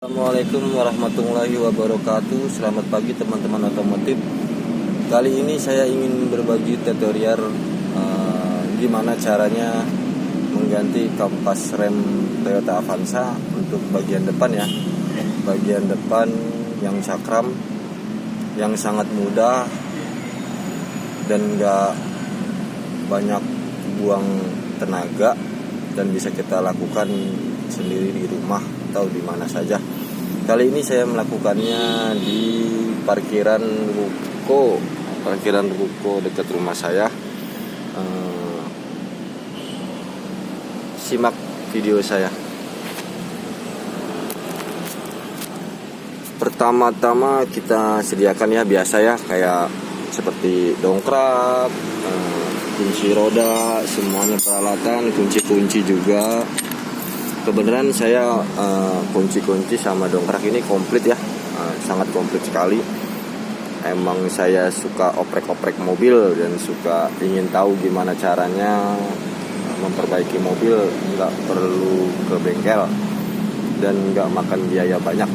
Assalamualaikum warahmatullahi wabarakatuh. Selamat pagi teman-teman otomotif. Kali ini saya ingin berbagi tutorial gimana caranya mengganti kampas rem Toyota Avanza untuk bagian depan ya. Bagian depan yang cakram, yang sangat mudah dan gak banyak buang tenaga, dan bisa kita lakukan sendiri di rumah atau di mana saja. Kali ini saya melakukannya di parkiran ruko dekat rumah saya. Simak video saya. Pertama-tama kita sediakan ya biasa ya, kayak seperti dongkrak, kunci roda, semuanya peralatan, kunci-kunci juga. Kebenaran saya kunci-kunci sama dongkrak ini komplit ya, sangat komplit sekali. Emang saya suka oprek-oprek mobil dan suka ingin tahu gimana caranya memperbaiki mobil, nggak perlu ke bengkel dan nggak makan biaya banyak.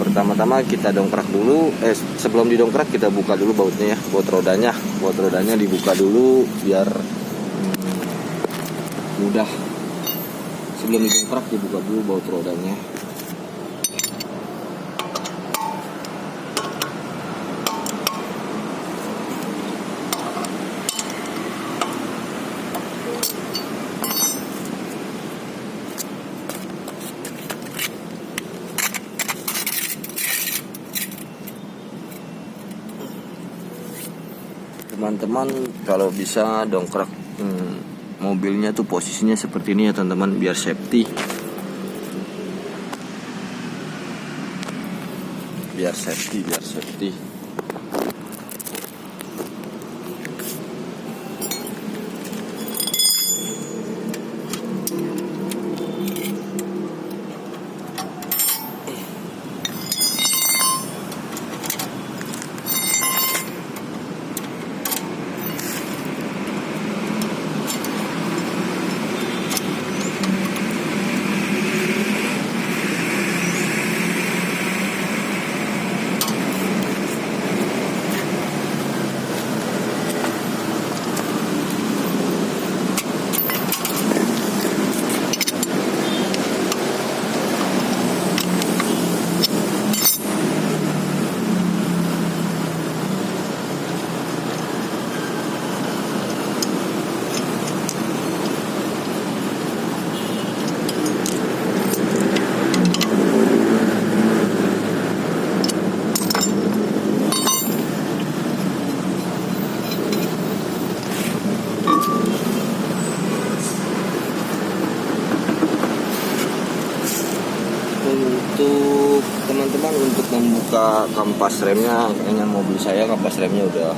Pertama-tama kita dongkrak dulu. Sebelum didongkrak kita buka dulu bautnya ya, baut rodanya dibuka dulu biar mudah. Sebelum didongkrak dibuka dulu baut rodanya. Teman-teman kalau bisa dongkrak mobilnya tuh posisinya seperti ini ya teman-teman, biar safety. Biar safety. Untuk teman-teman, untuk membuka kampas remnya, kayaknya mobil saya kampas remnya udah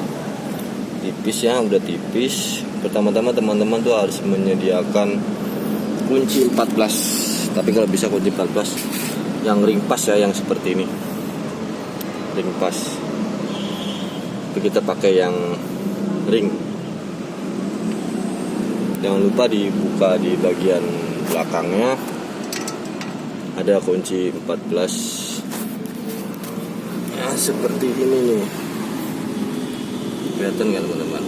tipis. Pertama-tama teman-teman tuh harus menyediakan kunci 14. Tapi kalau bisa kunci 14 yang ring pas ya, yang seperti ini. Ring pas. Tapi kita pakai yang ring. Jangan lupa dibuka di bagian belakangnya. Ada kunci 14 ya, seperti ini nih. Kelihatan nggak teman-teman?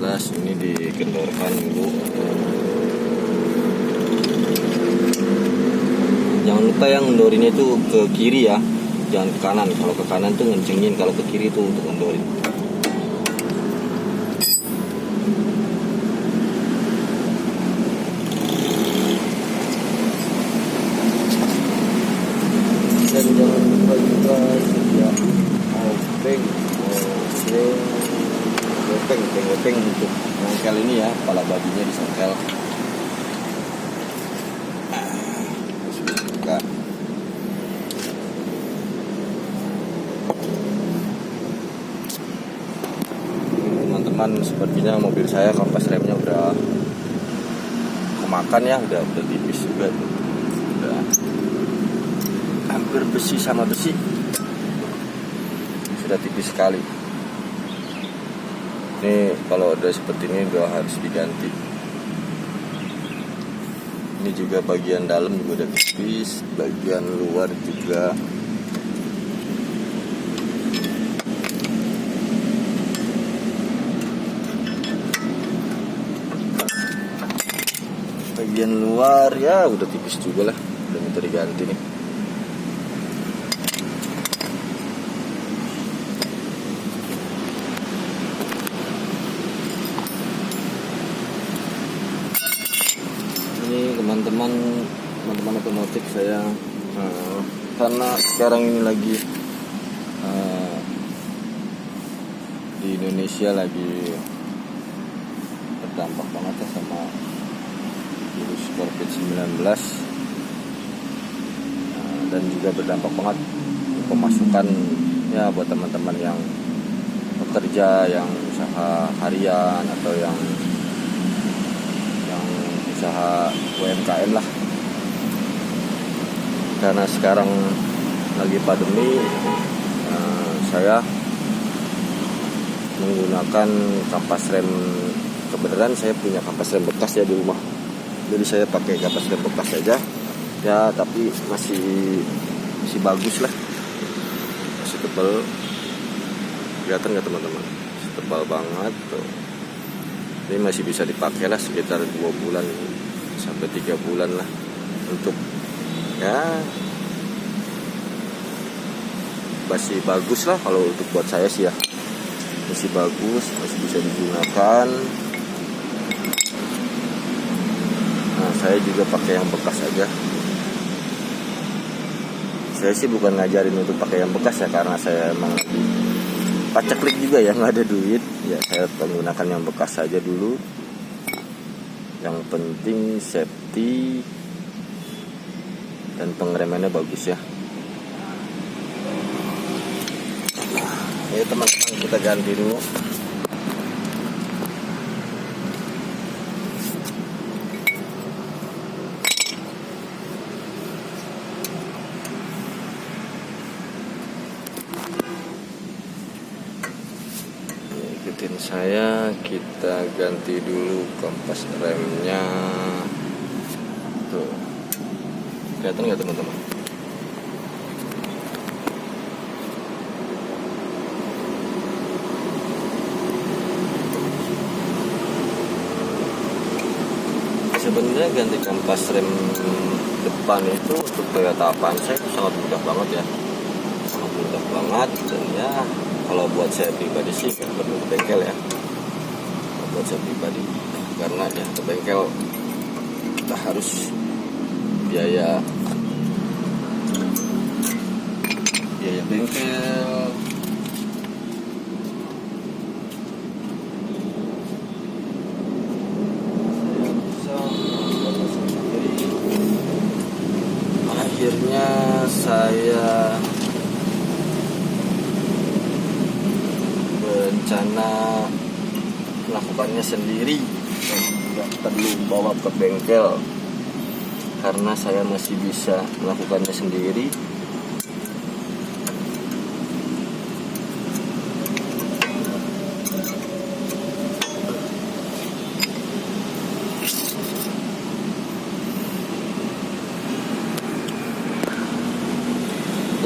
14 ini dikendorkan dulu. Jangan lupa yang ngendorinnya itu ke kiri ya, jangan ke kanan. Kalau ke kanan tuh ngencengin, kalau ke kiri tuh untuk ngendorin. Dan jangan lupa juga sedia gopeng untuk bengkel ini ya, kepala baginya disengkel. Buka. Teman-teman, sepertinya mobil saya kampas remnya udah kemakan ya, udah tipis juga tuh. Udah hampir besi sama besi, sudah tipis sekali. Ini kalau udah seperti ini udah harus diganti. Ini juga bagian dalam juga udah tipis, bagian luar juga. Bagian luar ya udah tipis juga lah, udah minta diganti nih. Ini teman-teman otomotif saya, karena sekarang ini lagi di Indonesia lagi terdampak banget ya sama virus COVID-19, dan juga berdampak banget pemasukan ya buat teman-teman yang bekerja, yang usaha harian atau yang usaha UMKM lah. Karena sekarang lagi pandemi, saya menggunakan kampas rem. Kebetulan saya punya kampas rem bekas ya di rumah, jadi saya pakai kampas rem bekas aja ya, tapi masih bagus lah, masih tebal. Kelihatan nggak teman-teman, masih tebal banget tuh. Ini masih bisa dipakai lah sekitar 2 bulan sampai 3 bulan lah, untuk ya masih bagus lah kalau untuk buat saya sih ya, masih bagus, masih bisa digunakan. Nah, saya juga pakai yang bekas aja. Saya sih bukan ngajarin untuk pakai yang bekas ya, karena saya emang paceklik juga ya, nggak ada duit ya, saya menggunakan yang bekas saja dulu. Yang penting safety dan pengeremannya bagus ya. Ayo teman-teman, kita ganti dulu. Ikutin saya, kita ganti dulu kampas remnya. Tuh, kelihatan nggak teman-teman? Sebenarnya ganti kampas rem depan itu untuk Toyota Avanza itu sangat mudah banget ya, sangat mudah banget. Dan ya kalau buat saya pribadi sih nggak perlu ke bengkel ya, buat saya pribadi, karena ya ke bengkel kita harus biaya bengkel. Akhirnya saya berencana melakukannya sendiri dan tidak perlu bawa ke bengkel, karena saya masih bisa melakukannya sendiri.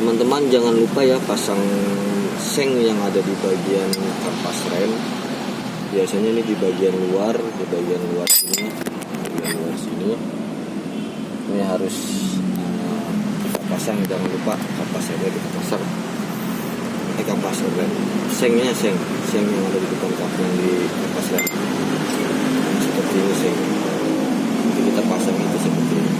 Teman-teman jangan lupa ya, pasang seng yang ada di bagian kampas rem. Biasanya ini di bagian luar sini, ini harus kita pasang. Jangan lupa kampas remnya kita pasang. Kampas rem, seng yang ada di depan yang di kampas rem seperti ini, seng. Jadi kita pasang itu seperti ini.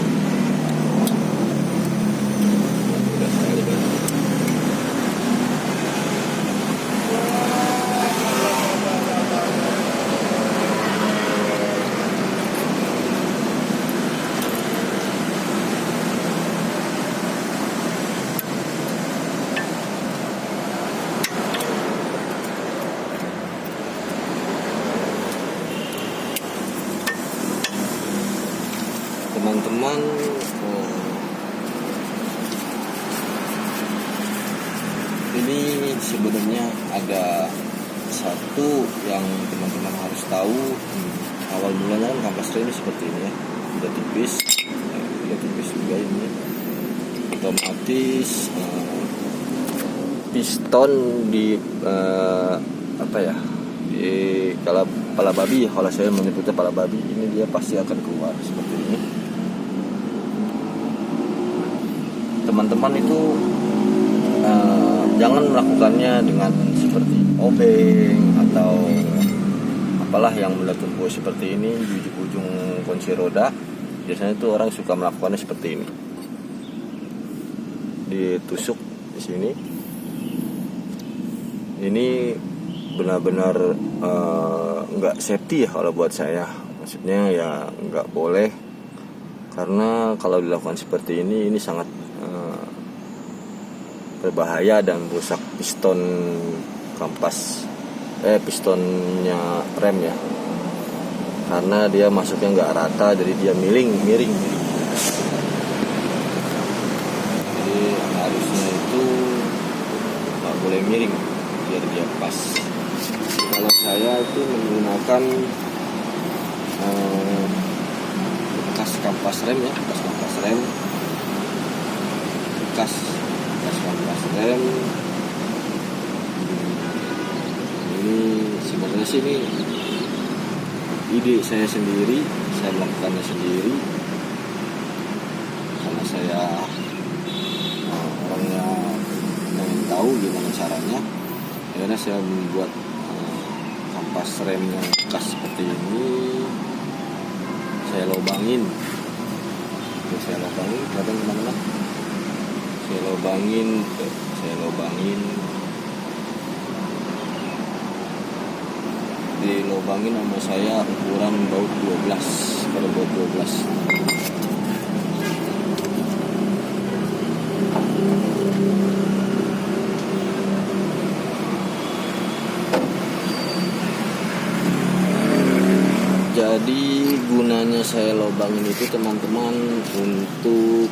Teman-teman, ini sebenarnya ada satu yang teman-teman harus tahu. Awal mulanya kan kampas rem ini seperti ini ya, udah tipis. otomatis piston di di kepala babi, kalau saya menyebutnya kepala babi, ini dia pasti akan keluar seperti ini. Teman-teman itu jangan melakukannya dengan seperti obeng atau apalah yang meletup seperti ini di ujung kunci roda. Biasanya itu orang suka melakukannya seperti ini, ditusuk di sini. Ini benar-benar nggak safety ya kalau buat saya. Maksudnya ya nggak boleh, karena kalau dilakukan seperti ini sangat berbahaya dan merusak piston pistonnya rem ya, karena dia masuknya nggak rata, jadi dia miring. Jadi harusnya itu nggak boleh miring biar dia pas. Kalau saya itu menggunakan bekas kampas rem ya, bekas kampas rem. Ini sebenarnya sih ini ide saya sendiri, saya melakukannya sendiri karena saya orangnya ingin tahu gimana caranya. Akhirnya saya membuat kampas rem yang bekas seperti ini. Saya lubangin, kelihatan teman-teman. Saya lubangin. Dilubangin sama saya ukuran baut 12. Kalau baut 12. Jadi gunanya saya lubangin itu teman-teman untuk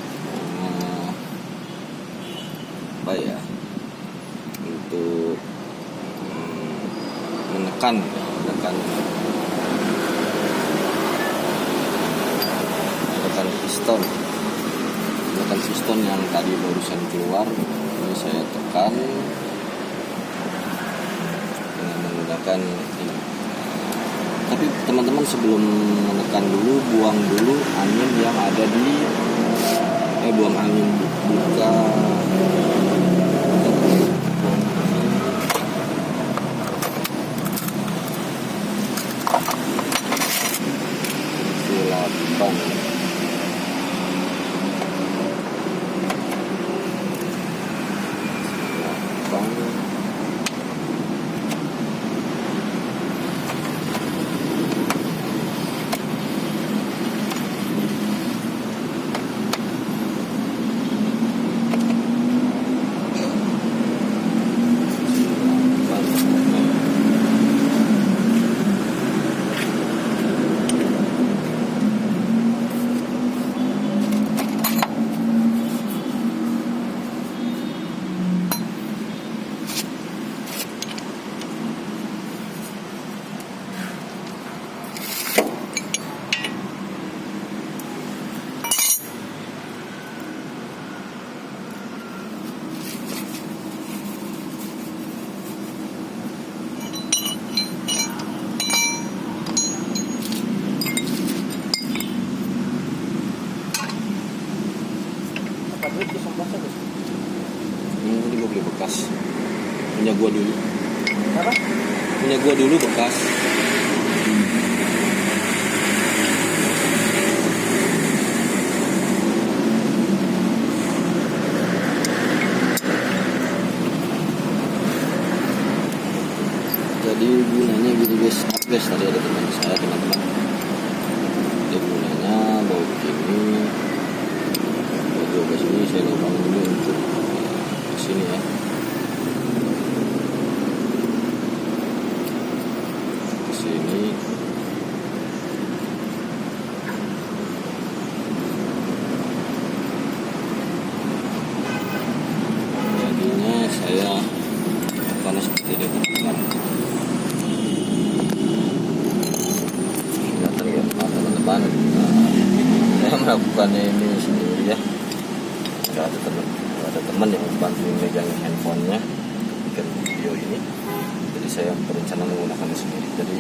untuk menekan piston yang tadi barusan keluar. Ini saya tekan dengan menggunakan ini. Tapi teman-teman sebelum menekan dulu, buang dulu angin yang ada di buang angin buka silakan. Ini gue beli bekas. Punya gua dulu. Apa? Punya gua dulu bekas. Jadi gunanya gini guys, tadi ada teman-teman. Jadi gunanya bawa begini. Bawa sini saya lubang dulu untuk sini ya. Sini. Jadinya saya karena seperti ini teman-teman. Kelihatan ya teman-teman. Saya melakukannya ini sendiri ya. jika ada teman yang bantuin megangin handphonenya bikin video ini, jadi saya berencana menggunakannya sendiri. Jadi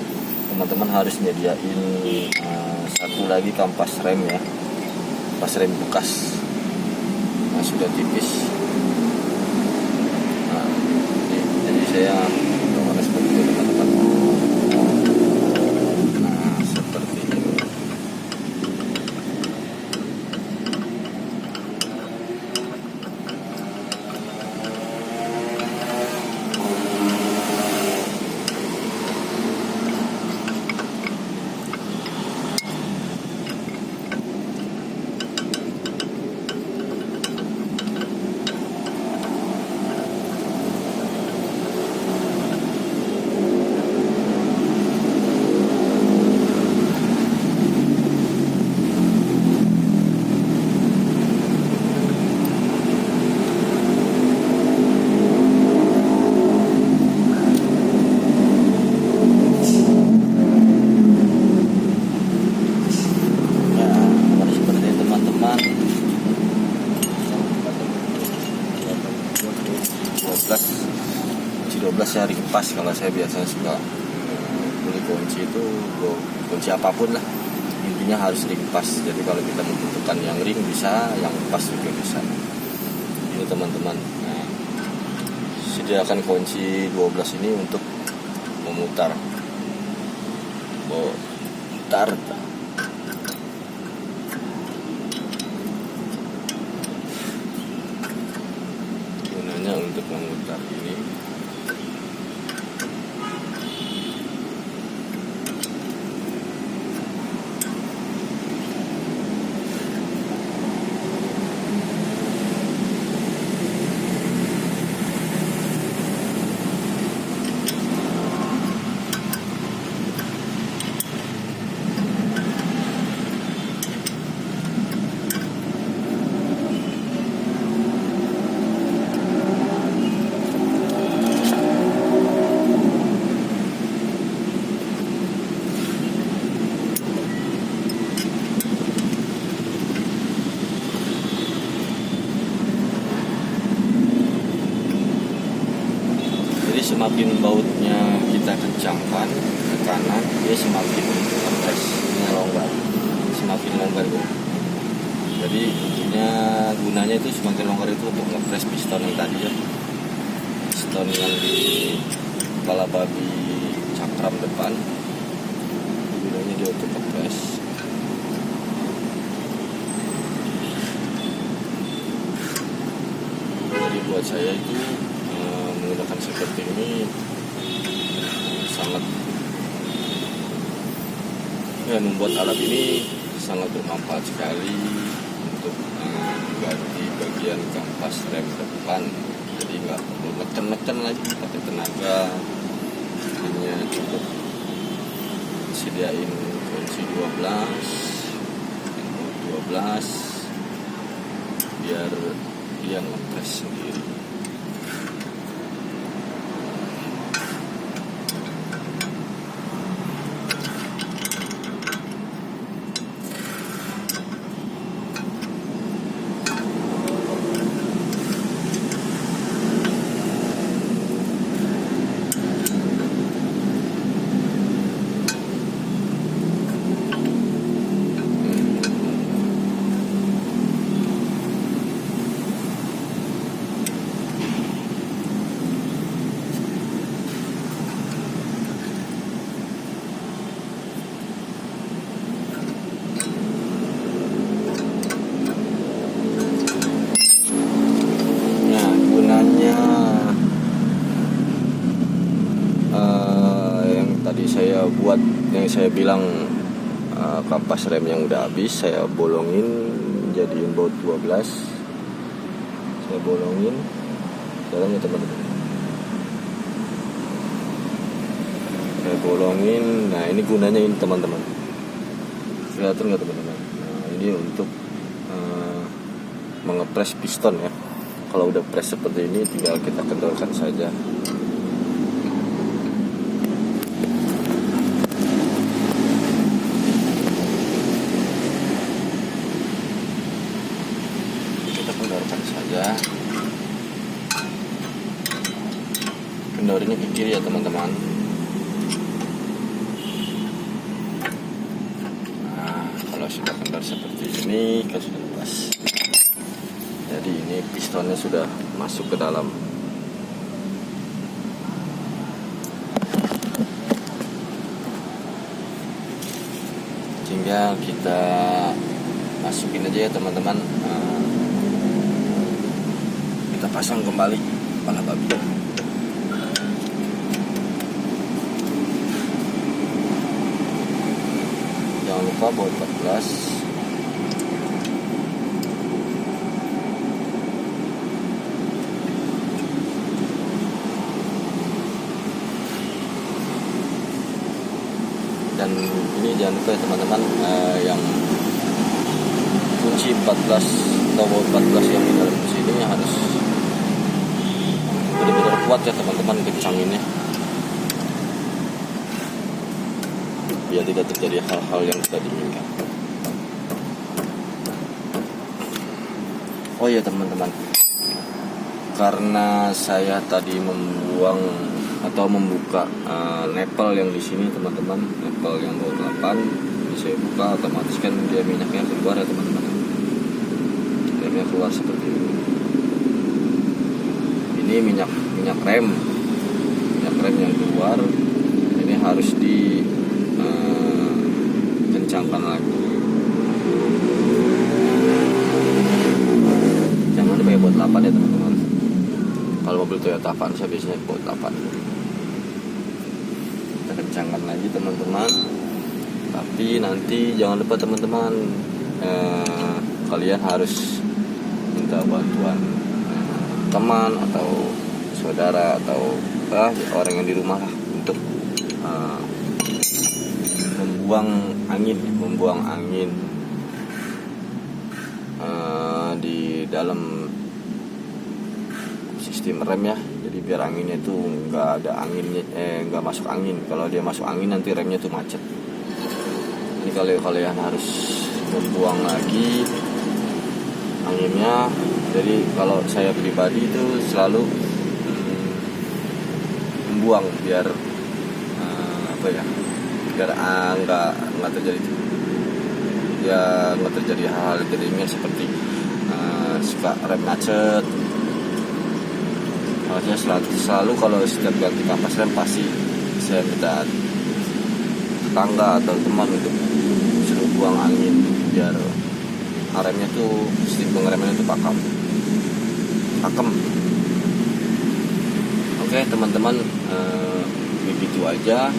teman-teman harus nyediain satu lagi kampas rem ya, kampas rem bekas. Nah, sudah tipis. Nah, jadi saya menggunakan seperti itu teman-teman. Nah, seperti ini. Kunci 12 ya ringpas. Kalau saya biasanya suka beli kunci itu kunci apapun lah, intinya harus ringpas. Jadi kalau kita membutuhkan yang ring bisa, yang pas juga bisa. Ini teman-teman, nah, sediakan kunci 12 ini untuk memutar, gunanya untuk memutar ini. Semakin bautnya kita kencangkan ke kanan, dia semakin presnya longgar, semakin longgar gitu. Jadi gunanya itu semakin longgar itu untuk ngepres piston yang tadi ya, piston yang di kepala babi cakram depan, gunanya dia untuk ngepres. Jadi buat saya itu menggunakan seperti ini sangat membuat alat ini sangat bermanfaat sekali untuk mengganti bagian kampas rem depan. Jadi nggak perlu neken lagi pakai tenaga, hanya cukup sediain kunci 12 biar dia ngepres sendiri. Yang saya bilang kampas rem yang udah habis saya bolongin, jadiin baut 12, saya bolongin dalamnya teman-teman, saya bolongin. Nah ini gunanya ini teman-teman, kelihatan nggak teman-teman? Nah ini untuk mengepres piston ya. Kalau udah press seperti ini tinggal kita kendorkan saja. kendorkan saja. Kendorinya ke kiri ya teman-teman. Nah, kalau sudah kendor seperti ini kan sudah pas. Jadi ini pistonnya sudah masuk ke dalam. Sehingga kita masukin aja ya teman-teman. Kita pasang kembali kepala babi. Jangan lupa baut 14. Dan ini jangan lupa ya teman-teman, yang kunci 14 atau baut 14 yang di dalam sini harus benar-benar kuat ya teman-teman, kencanginnya biar tidak terjadi hal-hal yang tidak diinginkan. Oh iya teman-teman, karena saya tadi membuang atau membuka nepel yang di sini teman-teman, nepel yang baut 8 ini saya buka, otomatis kan dia minyaknya keluar ya teman-teman. Minyaknya keluar seperti ini. Ini minyak rem yang keluar. Ini harus kencangkan lagi. Jangan dipakai baut 8 ya teman-teman. Kalau mobil Toyota Avanza biasanya baut 8. Kita kencangkan lagi teman-teman. Tapi nanti jangan lupa teman-teman, kalian harus minta bantuan teman atau saudara atau orang yang di rumah lah untuk membuang angin di dalam sistem rem ya. Jadi biar anginnya itu nggak masuk angin. Kalau dia masuk angin nanti remnya tuh macet. Ini kalau kalian harus membuang lagi anginnya. Jadi kalau saya pribadi itu selalu membuang biar biar nggak terjadi nggak terjadi hal-hal yang seperti suka rem macet. Makanya selalu kalau setiap ganti kampas rem pasti saya minta tetangga atau teman untuk suruh buang angin biar remnya tuh, sistem pengeremannya tuh pakem. Oke teman-teman, begitu aja